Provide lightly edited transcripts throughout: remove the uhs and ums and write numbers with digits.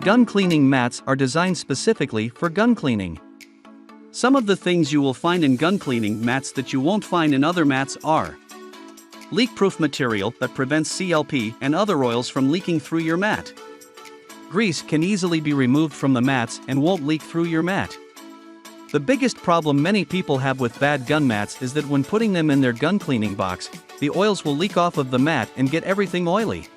Gun cleaning mats are designed specifically for gun cleaning. Some of the things you will find in gun cleaning mats that you won't find in other mats are leak-proof material that prevents CLP and other oils from leaking through your mat. Grease can easily be removed from the mats and won't leak through your mat. The biggest problem many people have with bad gun mats is that when putting them in their gun cleaning box, the oils will leak off of the mat and get everything oily.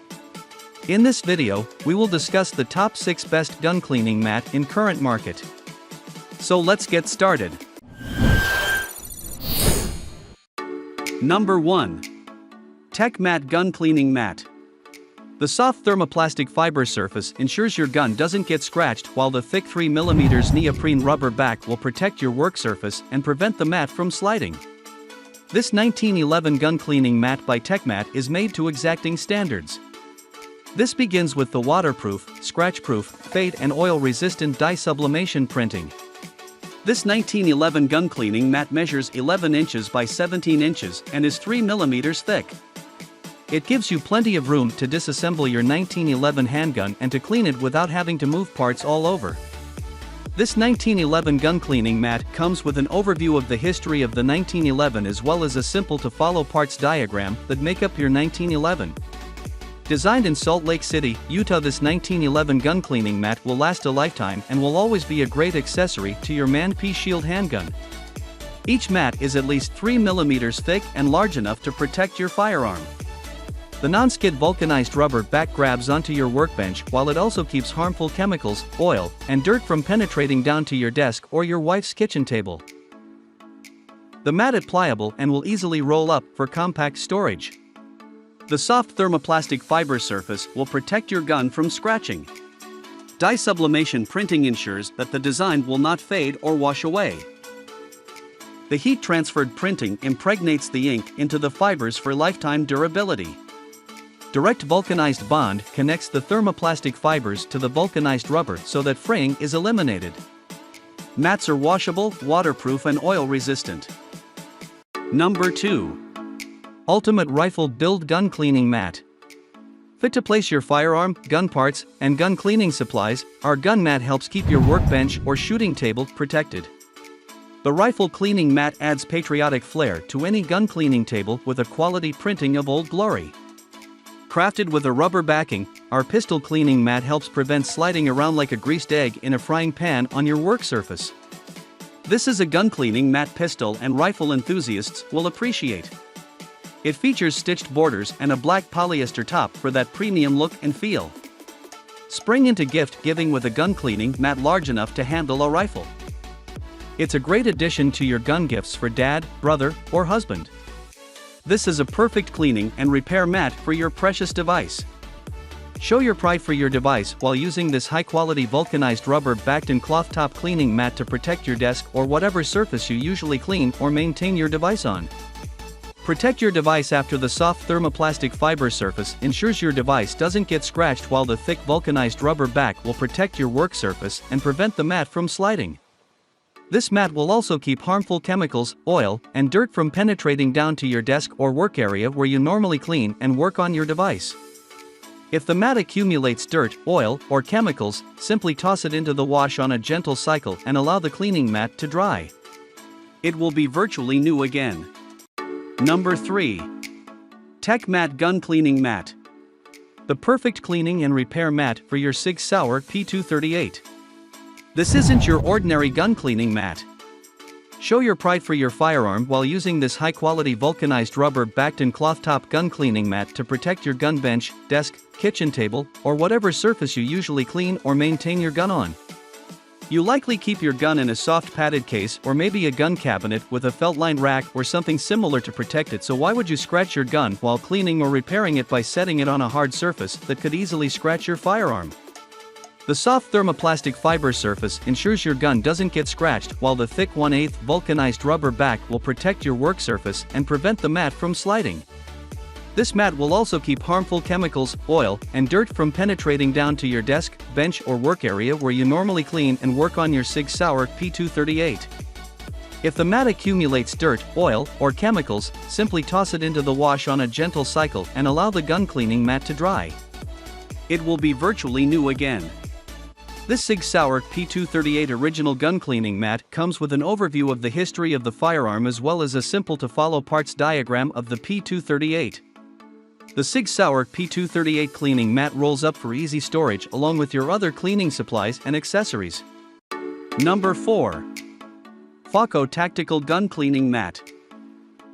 In this video, we will discuss the top 6 best gun cleaning mat in current market. So let's get started. Number 1. Techmat Gun Cleaning Mat. The soft thermoplastic fiber surface ensures your gun doesn't get scratched, while the thick 3mm neoprene rubber back will protect your work surface and prevent the mat from sliding. This 1911 gun cleaning mat by Techmat is made to exacting standards. This begins with the waterproof, scratch-proof, fade and oil-resistant dye sublimation printing. This 1911 gun cleaning mat measures 11 inches by 17 inches and is 3 mm thick. It gives you plenty of room to disassemble your 1911 handgun and to clean it without having to move parts all over. This 1911 gun cleaning mat comes with an overview of the history of the 1911 as well as a simple-to-follow parts diagram that make up your 1911. Designed in Salt Lake City, Utah, this 1911 gun cleaning mat will last a lifetime and will always be a great accessory to your Man-P-Shield handgun. Each mat is at least 3 mm thick and large enough to protect your firearm. The non-skid vulcanized rubber back grabs onto your workbench, while it also keeps harmful chemicals, oil, and dirt from penetrating down to your desk or your wife's kitchen table. The mat is pliable and will easily roll up for compact storage. The soft thermoplastic fiber surface will protect your gun from scratching. Dye sublimation printing ensures that the design will not fade or wash away. The heat-transferred printing impregnates the ink into the fibers for lifetime durability. Direct vulcanized bond connects the thermoplastic fibers to the vulcanized rubber so that fraying is eliminated. Mats are washable, waterproof and oil-resistant. Number 2. Ultimate Rifle Build Gun Cleaning Mat. Fit to place your firearm, gun parts, and gun cleaning supplies, our gun mat helps keep your workbench or shooting table protected. The rifle cleaning mat adds patriotic flair to any gun cleaning table with a quality printing of Old Glory. Crafted with a rubber backing, our pistol cleaning mat helps prevent sliding around like a greased egg in a frying pan on your work surface. This is a gun cleaning mat pistol and rifle enthusiasts will appreciate. It features stitched borders and a black polyester top for that premium look and feel. Spring into gift giving with a gun cleaning mat large enough to handle a rifle. It's a great addition to your gun gifts for dad, brother, or husband. This is a perfect cleaning and repair mat for your precious device. Show your pride for your device while using this high-quality vulcanized rubber-backed and cloth-top cleaning mat to protect your desk or whatever surface you usually clean or maintain your device on. Protect your device after the soft thermoplastic fiber surface ensures your device doesn't get scratched, while the thick vulcanized rubber back will protect your work surface and prevent the mat from sliding. This mat will also keep harmful chemicals, oil, and dirt from penetrating down to your desk or work area where you normally clean and work on your device. If the mat accumulates dirt, oil, or chemicals, simply toss it into the wash on a gentle cycle and allow the cleaning mat to dry. It will be virtually new again. Number 3. Techmat Gun Cleaning Mat. The perfect cleaning and repair mat for your SIG Sauer P238. This isn't your ordinary gun cleaning mat. Show your pride for your firearm while using this high-quality vulcanized rubber-backed and cloth-top gun cleaning mat to protect your gun bench, desk, kitchen table, or whatever surface you usually clean or maintain your gun on. You likely keep your gun in a soft padded case or maybe a gun cabinet with a felt-lined rack or something similar to protect it, so why would you scratch your gun while cleaning or repairing it by setting it on a hard surface that could easily scratch your firearm? The soft thermoplastic fiber surface ensures your gun doesn't get scratched, while the thick 1/8 vulcanized rubber back will protect your work surface and prevent the mat from sliding. This mat will also keep harmful chemicals, oil, and dirt from penetrating down to your desk, bench or work area where you normally clean and work on your SIG Sauer P238. If the mat accumulates dirt, oil, or chemicals, simply toss it into the wash on a gentle cycle and allow the gun cleaning mat to dry. It will be virtually new again. This SIG Sauer P238 original gun cleaning mat comes with an overview of the history of the firearm as well as a simple-to-follow parts diagram of the P238. The SIG Sauer P238 cleaning mat rolls up for easy storage along with your other cleaning supplies and accessories. Number 4. Fauco Tactical Gun Cleaning Mat.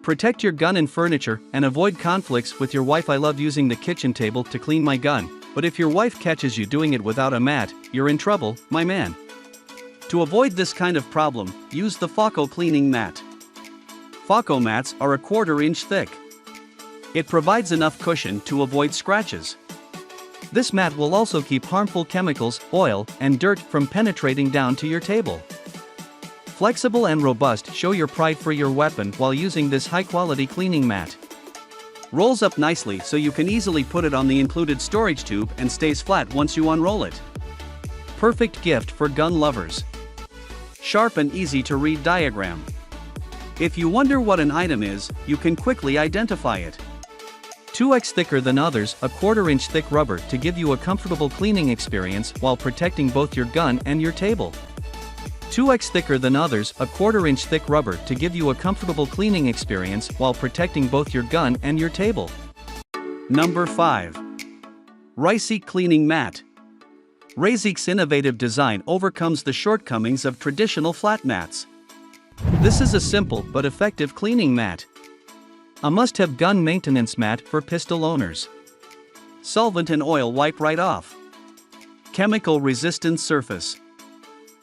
Protect your gun and furniture and avoid conflicts with your wife. I love using the kitchen table to clean my gun, but if your wife catches you doing it without a mat, you're in trouble, my man. To avoid this kind of problem, use the Fauco cleaning mat. Fauco mats are 1/4 inch thick. It provides enough cushion to avoid scratches. This mat will also keep harmful chemicals, oil, and dirt from penetrating down to your table. Flexible and robust, show your pride for your weapon while using this high-quality cleaning mat. Rolls up nicely so you can easily put it on the included storage tube and stays flat once you unroll it. Perfect gift for gun lovers. Sharp and easy to read diagram. If you wonder what an item is, you can quickly identify it. 2x thicker than others, 1/4 inch thick rubber to give you a comfortable cleaning experience while protecting both your gun and your table. 2x thicker than others, 1/4 inch thick rubber to give you a comfortable cleaning experience while protecting both your gun and your table. Number 5. Riceq Cleaning Mat. Riceq's innovative design overcomes the shortcomings of traditional flat mats. This is a simple but effective cleaning mat. A must-have gun maintenance mat for pistol owners. Solvent and oil wipe right off. Chemical-resistant surface.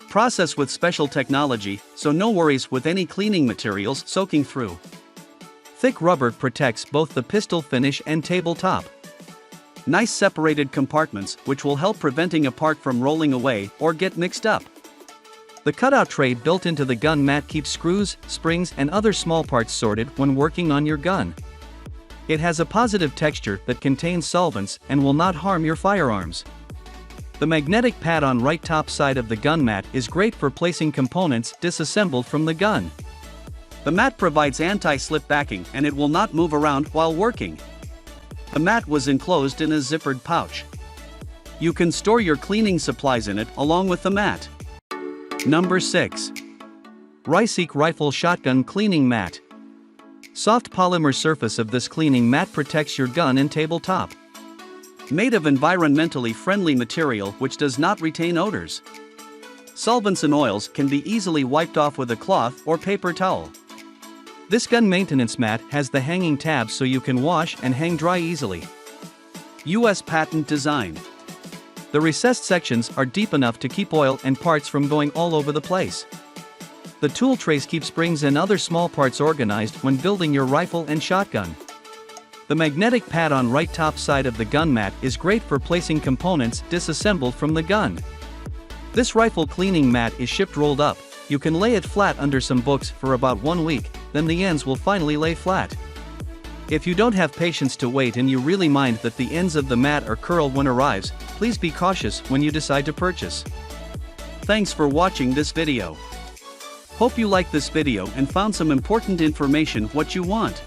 Process with special technology, so no worries with any cleaning materials soaking through. Thick rubber protects both the pistol finish and tabletop. Nice separated compartments which will help preventing a part from rolling away or get mixed up. The cutout tray built into the gun mat keeps screws, springs and other small parts sorted when working on your gun. It has a positive texture that contains solvents and will not harm your firearms. The magnetic pad on right top side of the gun mat is great for placing components disassembled from the gun. The mat provides anti-slip backing and it will not move around while working. The mat was enclosed in a zippered pouch. You can store your cleaning supplies in it along with the mat. Number 6. Riceq Rifle Shotgun Cleaning Mat. Soft polymer surface of this cleaning mat protects your gun and tabletop. Made of environmentally friendly material which does not retain odors. Solvents and oils can be easily wiped off with a cloth or paper towel. This gun maintenance mat has the hanging tabs so you can wash and hang dry easily. US patent design. The recessed sections are deep enough to keep oil and parts from going all over the place. The tool trays keep springs and other small parts organized when building your rifle and shotgun. The magnetic pad on right top side of the gun mat is great for placing components disassembled from the gun. This rifle cleaning mat is shipped rolled up. You can lay it flat under some books for about 1 week, then the ends will finally lay flat. If you don't have patience to wait and you really mind that the ends of the mat are curled when arrives, please be cautious when you decide to purchase. Thanks for watching this video. Hope you liked this video and found some important information what you want.